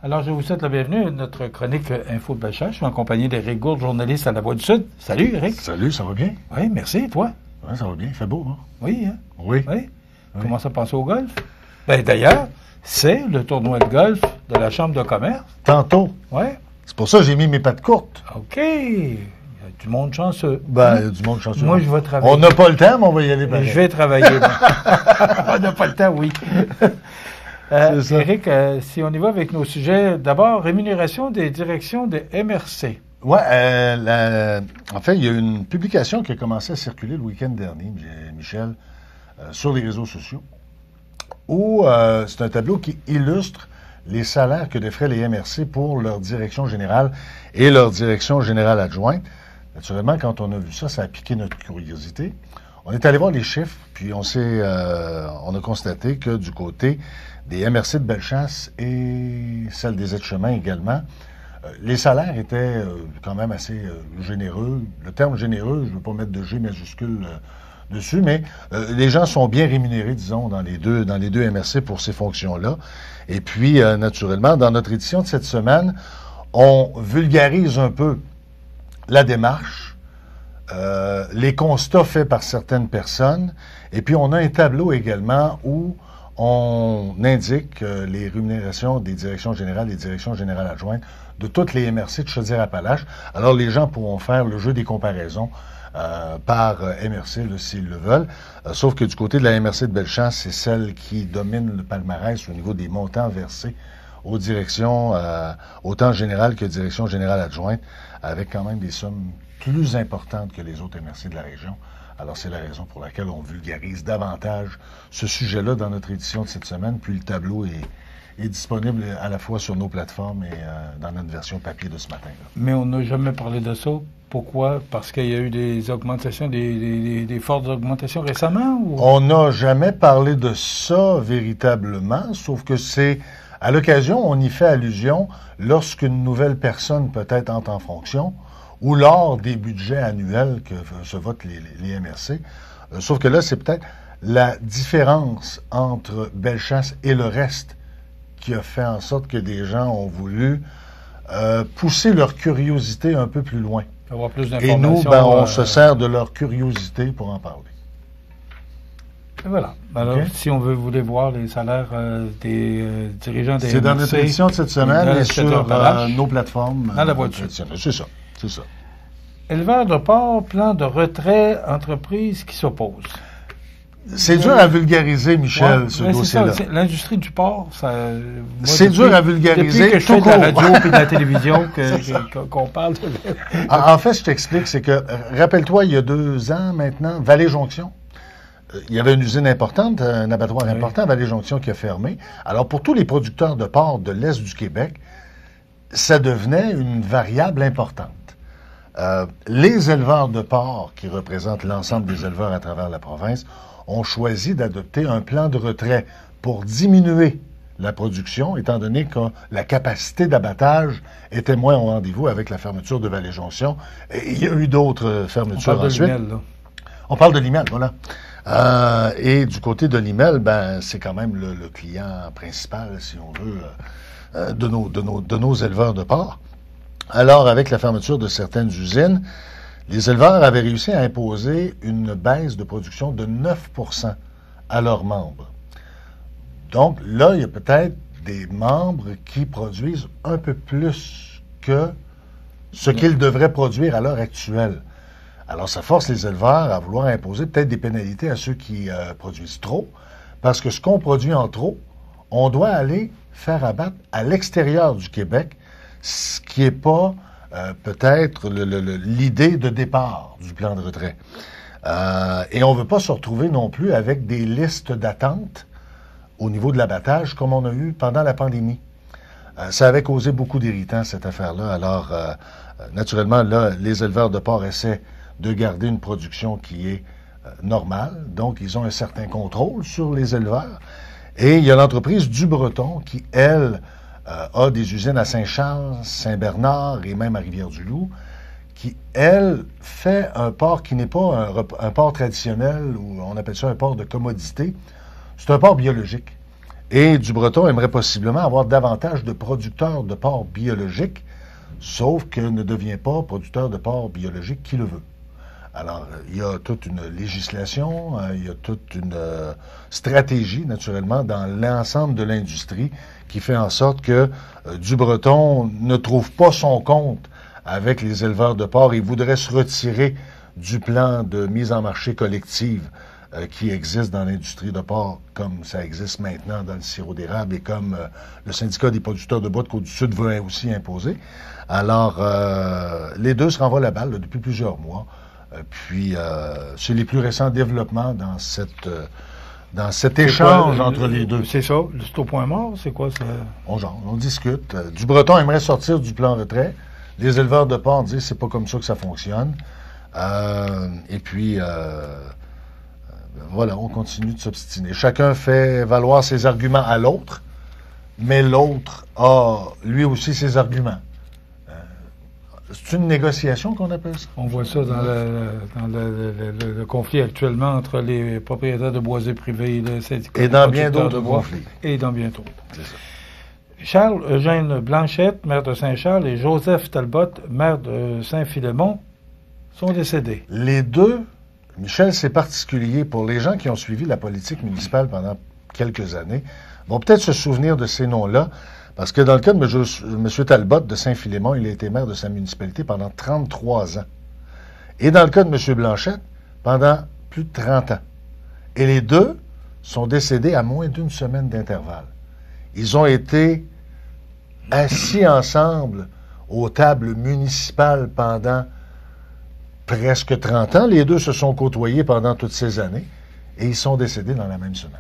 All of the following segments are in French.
Alors, je vous souhaite la bienvenue à notre chronique Info de Bellechasse. Je suis en compagnie d'Éric Gourde, journaliste à La Voix du Sud. Salut, Éric. Salut, ça va bien? Oui, merci. Toi? Oui, ça va bien. Il fait beau, hein? Oui, hein? Oui. Oui. Comment ça pense au golf? Ben, d'ailleurs, c'est le tournoi de golf de la Chambre de commerce. Tantôt. Oui. C'est pour ça que j'ai mis mes pattes courtes. OK. Il y a du monde chanceux. Ben, il y a du monde chanceux. Moi, je vais travailler. On n'a pas le temps, mais on va y aller pareil. Je vais travailler. On n'a pas le temps, oui. Éric, si on y va avec nos sujets, d'abord, rémunération des directions des MRC. Oui, en fait, il y a une publication qui a commencé à circuler le week-end dernier, Michel, sur les réseaux sociaux, où c'est un tableau qui illustre les salaires que défraient les MRC pour leur direction générale et leur direction générale adjointe. Naturellement, quand on a vu ça, ça a piqué notre curiosité. On est allé voir les chiffres, puis on a constaté que du côté des MRC de Bellechasse et celle des aides-chemins également, les salaires étaient quand même assez généreux. Le terme généreux, je ne veux pas mettre de G majuscule dessus, mais les gens sont bien rémunérés, disons, dans les deux MRC pour ces fonctions-là. Et puis, naturellement, dans notre édition de cette semaine, on vulgarise un peu la démarche, les constats faits par certaines personnes, et puis on a un tableau également où on indique les rémunérations des directions générales et directions générales adjointes de toutes les MRC de Chaudière-Appalaches. Alors, les gens pourront faire le jeu des comparaisons par MRC, s'ils le veulent. Sauf que du côté de la MRC de Bellechasse, c'est celle qui domine le palmarès au niveau des montants versés aux directions, autant générales que directions générales adjointes, avec quand même des sommes plus importantes que les autres MRC de la région. Alors, c'est la raison pour laquelle on vulgarise davantage ce sujet-là dans notre édition de cette semaine, puis le tableau est disponible à la fois sur nos plateformes et dans notre version papier de ce matin. Là. Mais on n'a jamais parlé de ça. Pourquoi? Parce qu'il y a eu des augmentations, des fortes augmentations récemment? Ou? On n'a jamais parlé de ça véritablement, sauf que c'est, à l'occasion, on y fait allusion lorsqu'une nouvelle personne peut-être entre en fonction, ou lors des budgets annuels que se votent les MRC. Sauf que là, c'est peut-être la différence entre Bellechasse et le reste qui a fait en sorte que des gens ont voulu pousser leur curiosité un peu plus loin. Avoir plus et nous, on se sert de leur curiosité pour en parler. Et voilà. Alors, okay. Si on voulait voir les salaires des dirigeants des MRC... C'est dans notre édition de cette semaine et sur nos plateformes. Dans la Voix du Sud. C'est ça. C'est ça. Éleveurs de porc, plan de retrait, entreprise qui s'oppose. C'est dur à vulgariser, Michel, ce dossier-là. L'industrie du porc, ça... C'est dur à vulgariser. Depuis que je fais de la radio et de la télévision qu'on parle de... En fait, je t'explique, c'est que, rappelle-toi, il y a 2 ans maintenant, Vallée-Jonction, il y avait une usine importante, un abattoir important, Vallée-Jonction, qui a fermé. Alors, pour tous les producteurs de porc de l'Est du Québec, ça devenait une variable importante. Les éleveurs de porc, qui représentent l'ensemble des éleveurs à travers la province, ont choisi d'adopter un plan de retrait pour diminuer la production, étant donné que la capacité d'abattage était moins au rendez-vous avec la fermeture de Vallée-Jonction. Et il y a eu d'autres fermetures ensuite. On parle de Limel, là. On parle de Limel, voilà. Et du côté de Limel, c'est quand même le client principal, si on veut, de nos éleveurs de porc. Alors, avec la fermeture de certaines usines, les éleveurs avaient réussi à imposer une baisse de production de 9% à leurs membres. Donc, là, il y a peut-être des membres qui produisent un peu plus que ce qu'ils devraient produire à l'heure actuelle. Alors, ça force les éleveurs à vouloir imposer peut-être des pénalités à ceux qui produisent trop, parce que ce qu'on produit en trop, on doit aller faire abattre à l'extérieur du Québec, ce qui n'est pas peut-être l'idée de départ du plan de retrait. Et on ne veut pas se retrouver non plus avec des listes d'attente au niveau de l'abattage comme on a eu pendant la pandémie. Ça avait causé beaucoup d'irritants, cette affaire-là. Alors, naturellement, là, les éleveurs de porc essaient de garder une production qui est normale. Donc, ils ont un certain contrôle sur les éleveurs. Et il y a l'entreprise du Breton qui, elle, a des usines à Saint-Charles, Saint-Bernard et même à Rivière-du-Loup, qui, elle, fait un porc qui n'est pas un porc traditionnel, ou on appelle ça un porc de commodité. C'est un porc biologique. Et Dubreton aimerait possiblement avoir davantage de producteurs de porc biologiques, sauf que ne devient pas producteur de porc biologique qui le veut. Alors, il y a toute une législation, il y a toute une stratégie, naturellement, dans l'ensemble de l'industrie qui fait en sorte que Dubreton ne trouve pas son compte avec les éleveurs de porc. Il voudrait se retirer du plan de mise en marché collective qui existe dans l'industrie de porc, comme ça existe maintenant dans le sirop d'érable et comme le syndicat des producteurs de bois de Côte-du-Sud veut aussi imposer. Alors, les deux se renvoient la balle là, depuis plusieurs mois. Puis, c'est les plus récents développements dans cet échange entre les deux. C'est ça? C'est au point mort? C'est quoi ça? On discute. Dubreton aimerait sortir du plan retrait. Les éleveurs de porc disent que c'est pas comme ça que ça fonctionne. Et puis, voilà, on continue de s'obstiner. Chacun fait valoir ses arguments à l'autre, mais l'autre a lui aussi ses arguments. C'est une négociation qu'on appelle ça? On voit ça dans le conflit actuellement entre les propriétaires de boisés privés et le syndicat. Et dans bien d'autres conflits. Et dans bien d'autres. C'est ça. Charles Eugène Blanchette, maire de Saint-Charles, et Joseph Talbot, maire de Saint-Philémon, sont décédés. Les deux, Michel, c'est particulier pour les gens qui ont suivi la politique municipale pendant quelques années, vont peut-être se souvenir de ces noms-là, parce que dans le cas de M. Talbot de Saint-Philémon, il a été maire de sa municipalité pendant 33 ans. Et dans le cas de M. Blanchette, pendant plus de 30 ans. Et les deux sont décédés à moins d'une semaine d'intervalle. Ils ont été assis ensemble aux tables municipales pendant presque 30 ans. Les deux se sont côtoyés pendant toutes ces années et ils sont décédés dans la même semaine.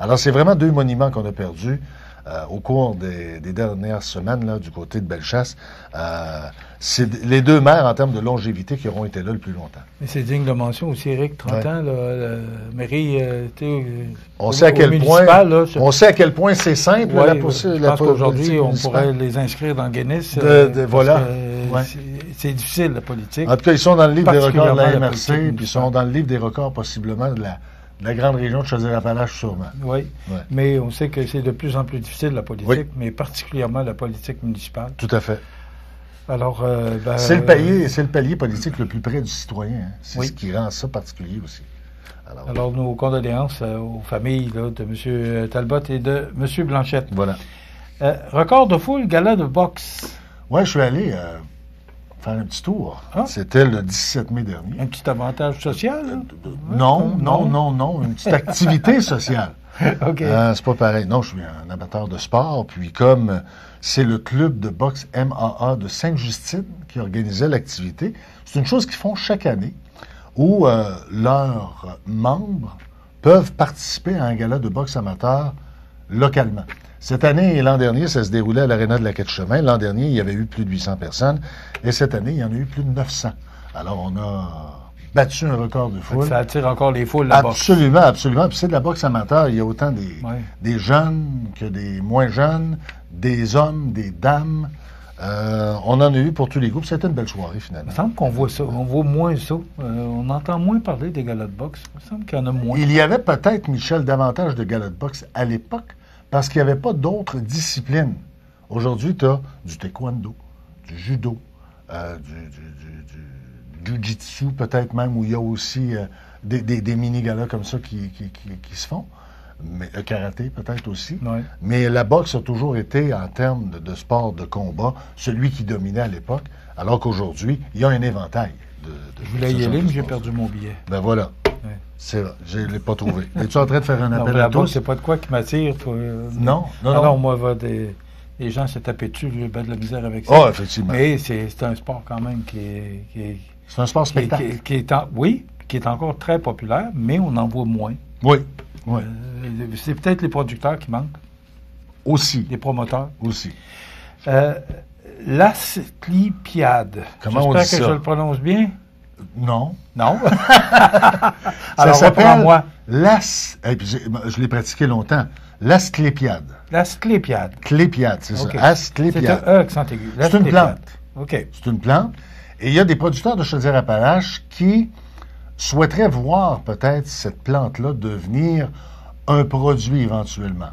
Alors, c'est vraiment deux monuments qu'on a perdus au cours des dernières semaines là, du côté de Bellechasse. C'est les deux maires en termes de longévité qui auront été là le plus longtemps. Mais c'est digne de mention aussi, Éric, 30 ans, la mairie, on sait à quel point, là, on sait à quel point c'est simple. Ouais, je pense qu'aujourd'hui, on pourrait les inscrire dans le Guinness. Voilà. C'est difficile, la politique. En tout cas, ils sont dans le livre des records de la MRC, puis ils sont dans le livre des records possiblement de la grande région de Chaudière-Appalaches, sûrement. Oui, mais on sait que c'est de plus en plus difficile, la politique, mais particulièrement la politique municipale. Tout à fait. Alors, c'est le palier politique le plus près du citoyen. Hein. C'est ce qui rend ça particulier aussi. Alors nos condoléances aux familles là, de M. Talbot et de M. Blanchette. Voilà. Record de foule, gala de boxe. Oui, je suis allé faire un petit tour. Ah. C'était le 17 mai dernier. Un petit avantage social? Non. Une petite activité sociale. OK. C'est pas pareil. Non, je suis un amateur de sport. Puis comme c'est le club de boxe MAA de Sainte-Justine qui organisait l'activité, c'est une chose qu'ils font chaque année où leurs membres peuvent participer à un gala de boxe amateur localement. Cette année et l'an dernier, ça se déroulait à l'Aréna de la Quai-de-Chemin. L'an dernier, il y avait eu plus de 800 personnes. Et cette année, il y en a eu plus de 900. Alors, on a battu un record de foule. Ça attire encore les foules, la boxe. Absolument. Puis c'est de la boxe amateur. Il y a autant des jeunes que des moins jeunes, des hommes, des dames. On en a eu pour tous les groupes. C'était une belle soirée, finalement. Il me semble qu'on voit ça. On voit moins ça. On entend moins parler des galas de boxe. Il me semble qu'il y en a moins. Il y avait peut-être, Michel, davantage de galas de boxe à l'époque parce qu'il n'y avait pas d'autres disciplines. Aujourd'hui, tu as du taekwondo, du judo, du jiu-jitsu peut-être même, où il y a aussi des mini-galas comme ça qui se font. Mais le karaté peut-être aussi. Oui. Mais la boxe a toujours été, en termes de sport de combat, celui qui dominait à l'époque, alors qu'aujourd'hui, il y a un éventail de je voulais y aller, mais j'ai perdu mon billet. Ben voilà. Oui. C'est vrai, je ne l'ai pas trouvé. Es-tu en train de faire un appel à tous? C'est pas de quoi qui m'attire, toi? Non. Moi, les gens se taper dessus, j'ai bien de la misère avec ça. Ah, effectivement. Mais c'est un sport quand même qui est c'est un sport spectacle. Qui est encore très populaire, mais on en voit moins. Oui. C'est peut-être les producteurs qui manquent. Aussi. Les promoteurs. Aussi. L'Asclépiade. Comment on dit ça? J'espère que je le prononce bien. Non. Alors, reprends-moi. Je l'ai pratiqué longtemps. L'Asclépiade. L'Asclépiade. Clépiade, c'est okay. ça. Asclépiade. C'est un accent aigu. C'est une plante. OK. C'est une plante. Et il y a des producteurs de Chaudière-Appalaches qui souhaiteraient voir peut-être cette plante-là devenir un produit éventuellement.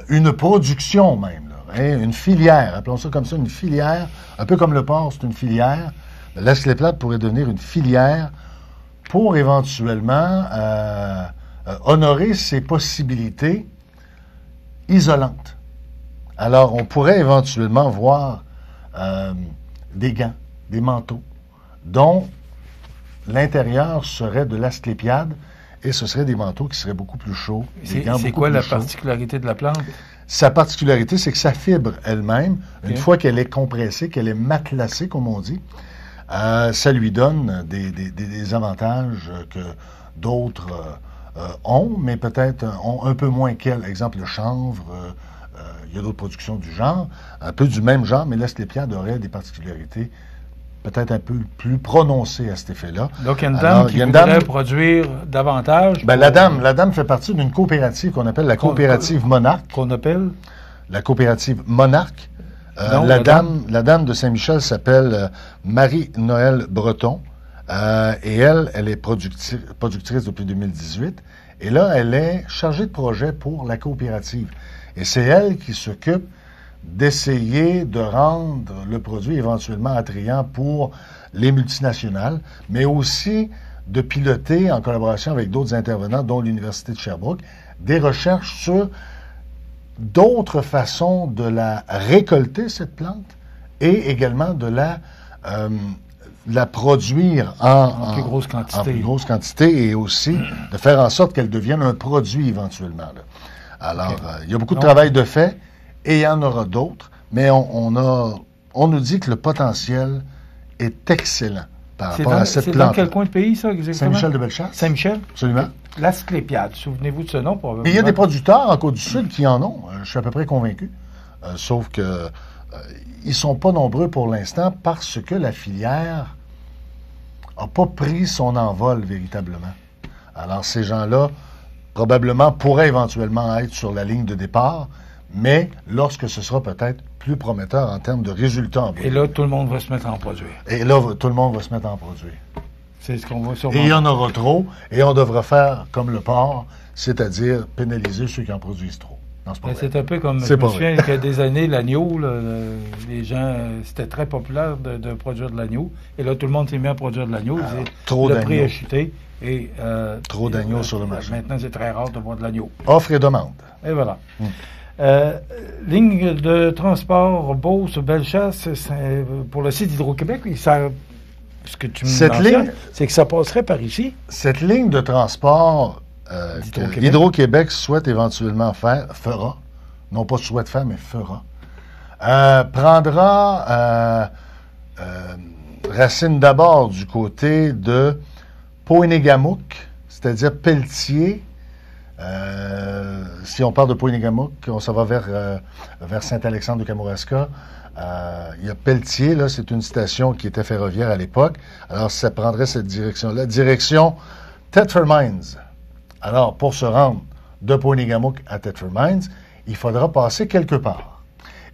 une production même, là, hein, une filière, appelons ça comme ça, une filière, un peu comme le porc, c'est une filière. L'Est Les Plates pourrait devenir une filière pour éventuellement honorer ses possibilités isolantes. Alors, on pourrait éventuellement voir des gants, des manteaux, dont l'intérieur serait de l'asclépiade, et ce seraient des manteaux qui seraient beaucoup plus chauds. C'est quoi la particularité de la plante? Sa particularité, c'est que sa fibre elle-même, une fois qu'elle est compressée, qu'elle est matelassée, comme on dit, ça lui donne des avantages que d'autres ont, mais peut-être ont un peu moins qu'elle. Exemple, le chanvre, il y a d'autres productions du genre, un peu du même genre, mais l'asclépiade aurait des particularités peut-être un peu plus prononcées à cet effet-là. Donc, il y a une dame qui voudrait produire davantage. Ben, la dame fait partie d'une coopérative qu'on appelle la coopérative Monarque. Qu'on appelle? La coopérative Monarque. La dame de Saint-Michel s'appelle Marie-Noël Breton. Et elle est productrice depuis 2018. Et là, elle est chargée de projet pour la coopérative. Et c'est elle qui s'occupe d'essayer de rendre le produit éventuellement attrayant pour les multinationales, mais aussi de piloter, en collaboration avec d'autres intervenants, dont l'Université de Sherbrooke, des recherches sur d'autres façons de la récolter, cette plante, et également de la produire en plus grosse quantité. En plus grosse quantité, et aussi de faire en sorte qu'elle devienne un produit éventuellement, là. Alors, il y a beaucoup de travail de fait, et il y en aura d'autres, mais on nous dit que le potentiel est excellent par rapport à cette plante. C'est dans quel coin de pays, ça, exactement? Saint-Michel-de-Bellechasse. Saint-Michel? Absolument. L'asclépiade, souvenez-vous de ce nom? Mais il y a des producteurs en Côte-du-Sud qui en ont, je suis à peu près convaincu, sauf que ils sont pas nombreux pour l'instant parce que la filière n'a pas pris son envol véritablement. Alors, ces gens-là, probablement, pourraient éventuellement être sur la ligne de départ, mais lorsque ce sera peut-être plus prometteur en termes de résultats en produits. Et là, tout le monde va se mettre à en produire. Et là, tout le monde va se mettre à en produire. C'est ce qu'on va sûrement... Et il y en aura trop, et on devra faire comme le porc, c'est-à-dire pénaliser ceux qui en produisent trop. Non, c'est un peu comme, je me souviens qu'il y a des années, l'agneau, les gens, c'était très populaire de produire de l'agneau. Et là, tout le monde s'est mis à produire de l'agneau. Le prix a chuté. Et, trop d'agneaux sur le marché. Maintenant, c'est très rare de voir de l'agneau. Offre et demande. Et voilà. Ligne de transport Beauce-Bellechasse, pour le site d'Hydro-Québec, ce que tu me mentionnes, c'est que ça passerait par ici. Cette ligne de transport que Hydro-Québec souhaite éventuellement fera, non pas souhaite faire, mais fera, prendra racine d'abord du côté de Poinégamouk, c'est-à-dire Pelletier. Si on part de Poinégamouk, on s'en va vers Saint-Alexandre de Kamouraska. Il y a Pelletier, là, c'est une station qui était ferroviaire à l'époque. Alors, ça prendrait cette direction-là. Direction Thetford Mines. Alors, pour se rendre de Poinégamouk à Thetford Mines, il faudra passer quelque part.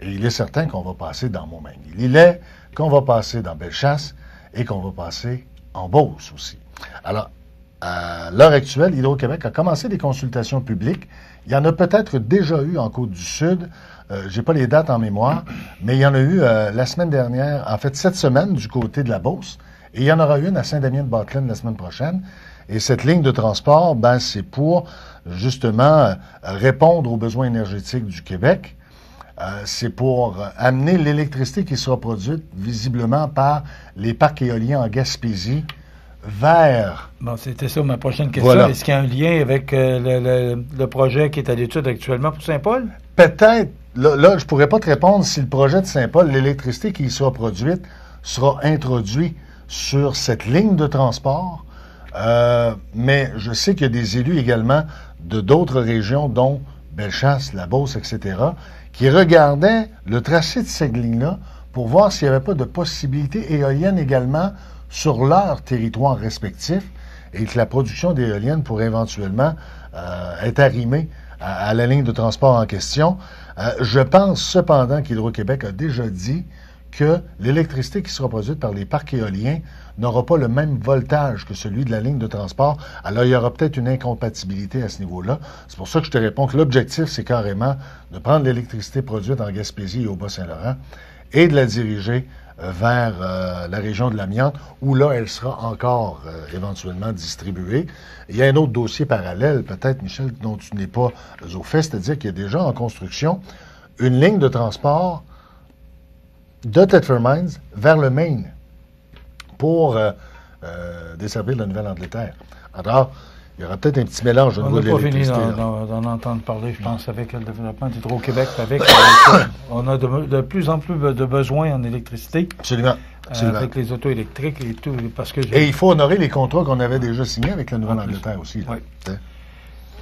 Et il est certain qu'on va passer dans Montmagny. Il est qu'on va passer dans Bellechasse et qu'on va passer en Beauce aussi. Alors, à l'heure actuelle, Hydro-Québec a commencé des consultations publiques. Il y en a peut-être déjà eu en Côte-du-Sud. J'ai pas les dates en mémoire, mais il y en a eu la semaine dernière, en fait cette semaine du côté de la Beauce, et il y en aura une à Saint-Damien-de-Battelaine la semaine prochaine. Et cette ligne de transport, ben, c'est pour justement répondre aux besoins énergétiques du Québec. C'est pour amener l'électricité qui sera produite visiblement par les parcs éoliens en Gaspésie vers... Bon, c'était ça ma prochaine question. Voilà. Est-ce qu'il y a un lien avec le projet qui est à l'étude actuellement pour Saint-Paul? Peut-être. Là, je ne pourrais pas te répondre si le projet de Saint-Paul, l'électricité qui y sera produite, sera introduite sur cette ligne de transport. Mais je sais qu'il y a des élus également de d'autres régions, dont Bellechasse, la Beauce, etc., qui regardaient le tracé de cette ligne-là pour voir s'il n'y avait pas de possibilités éoliennes également sur leur territoire respectif et que la production d'éoliennes pourrait éventuellement être arrimée à la ligne de transport en question. Je pense cependant qu'Hydro-Québec a déjà dit que l'électricité qui sera produite par les parcs éoliens n'aura pas le même voltage que celui de la ligne de transport. Alors, il y aura peut-être une incompatibilité à ce niveau-là. C'est pour ça que je te réponds que l'objectif, c'est carrément de prendre l'électricité produite en Gaspésie et au Bas-Saint-Laurent et de la diriger vers la région de l'Amiante, où là, elle sera encore éventuellement distribuée. Il y a un autre dossier parallèle, peut-être, Michel, dont tu n'es pas au fait, c'est-à-dire qu'il y a déjà en construction une ligne de transport de Thetford Mines vers le Maine pour desservir la Nouvelle-Angleterre. Alors, il y aura peut-être un petit mélange au niveau de l'électricité. On n'a pas fini d'en entendre parler, je pense, avec le développement d'Hydro-Québec. On a de plus en plus de besoins en électricité. Absolument. Avec les autos électriques et tout. Et il faut honorer les contrats qu'on avait déjà signés avec la Nouvelle-Angleterre aussi. Oui.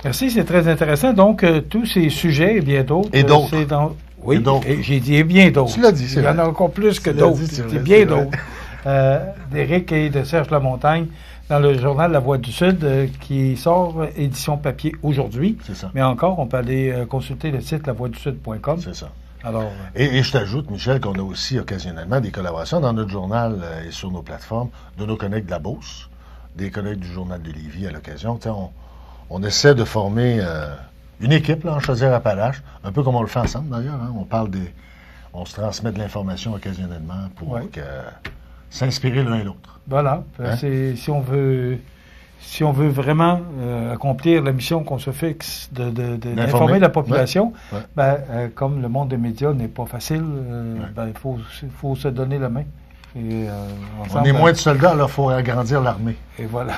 Merci, c'est très intéressant. Donc, tous ces sujets et bien d'autres. Et d'autres. Oui, et j'ai dit bien d'autres. Tu l'as dit, c'est Il y en a encore plus que d'autres. C'est bien d'autres. D'Éric et de Serge Lamontagne dans le journal La Voix du Sud qui sort édition papier aujourd'hui. C'est ça. Mais encore, on peut aller consulter le site lavoixdusud.com. C'est ça. Alors, et je t'ajoute, Michel, qu'on a aussi occasionnellement des collaborations dans notre journal et sur nos plateformes de nos collègues de la Beauce, des collègues du journal de Lévis à l'occasion. On essaie de former une équipe là, en Chaudière-Appalaches, un peu comme on le fait ensemble d'ailleurs. Hein. On se transmet de l'information occasionnellement pour s'inspirer l'un et l'autre. Voilà. Hein? Si on veut vraiment accomplir la mission qu'on se fixe d'informer la population, comme le monde des médias n'est pas facile, il faut se donner la main. Et, ensemble, on est moins de soldats, alors il faut agrandir l'armée. Et voilà.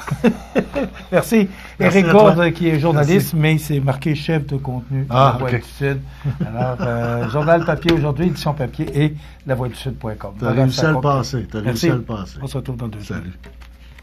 Merci. Éric Gourde, qui est journaliste, mais c'est marqué chef de contenu La Voix du Sud. Alors, journal papier aujourd'hui, édition papier et lavoixdusud.com. T'as réussi à le passer. On se retrouve dans 2 jours. Salut.